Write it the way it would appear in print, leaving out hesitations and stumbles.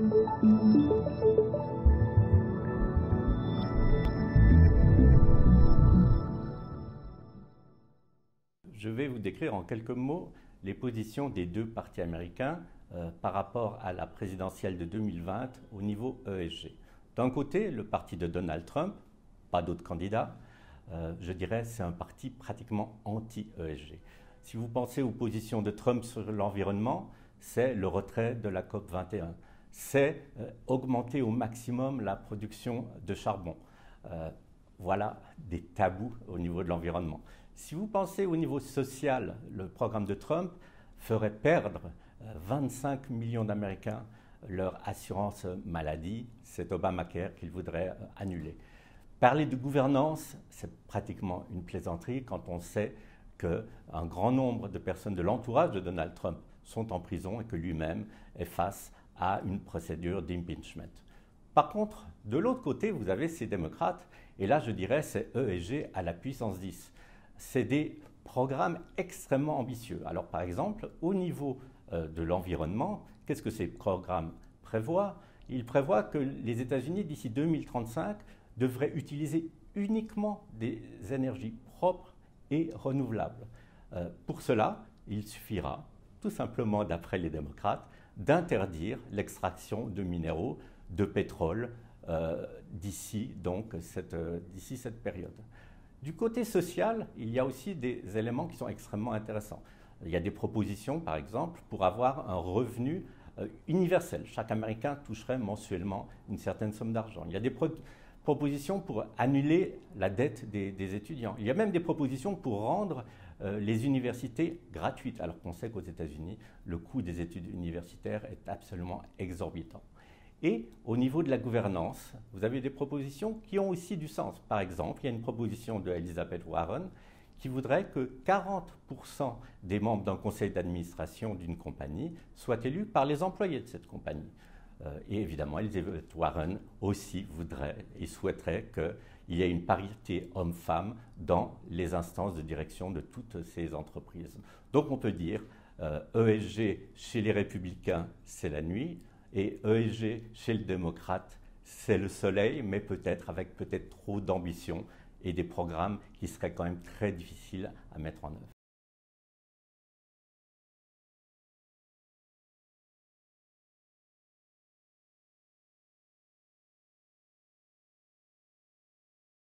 Je vais vous décrire en quelques mots les positions des deux partis américains par rapport à la présidentielle de 2020 au niveau ESG. D'un côté, le parti de Donald Trump, pas d'autres candidats, je dirais c'est un parti pratiquement anti-ESG. Si vous pensez aux positions de Trump sur l'environnement, c'est le retrait de la COP 21, c'est augmenter au maximum la production de charbon. Voilà des tabous au niveau de l'environnement. Si vous pensez au niveau social, le programme de Trump ferait perdre 25 millions d'Américains leur assurance maladie. C'est Obamacare qu'il voudrait annuler. Parler de gouvernance, c'est pratiquement une plaisanterie quand on sait qu'un grand nombre de personnes de l'entourage de Donald Trump sont en prison et que lui-même est face à une procédure d'impeachment. Par contre, de l'autre côté, vous avez ces démocrates, et là je dirais c'est ESG à la puissance 10. C'est des programmes extrêmement ambitieux. Alors par exemple, au niveau de l'environnement, qu'est-ce que ces programmes prévoient? Ils prévoient que les États-Unis, d'ici 2035, devraient utiliser uniquement des énergies propres et renouvelables. Pour cela, il suffira, tout simplement d'après les démocrates, d'interdire l'extraction de minéraux, de pétrole, d'ici cette période. Du côté social, il y a aussi des éléments qui sont extrêmement intéressants. Il y a des propositions, par exemple, pour avoir un revenu universel. Chaque Américain toucherait mensuellement une certaine somme d'argent. Il y a des propositions pour annuler la dette des étudiants. Il y a même des propositions pour rendre les universités gratuites, alors qu'on sait qu'aux États-Unis, le coût des études universitaires est absolument exorbitant. Et au niveau de la gouvernance, vous avez des propositions qui ont aussi du sens. Par exemple, il y a une proposition de Elizabeth Warren qui voudrait que 40% des membres d'un conseil d'administration d'une compagnie soient élus par les employés de cette compagnie. Et évidemment, Elizabeth Warren aussi voudrait et souhaiterait qu'il y ait une parité homme-femme dans les instances de direction de toutes ces entreprises. Donc on peut dire ESG chez les républicains, c'est la nuit, et ESG chez le démocrate, c'est le soleil, mais peut-être avec trop d'ambition et des programmes qui seraient quand même très difficiles à mettre en œuvre.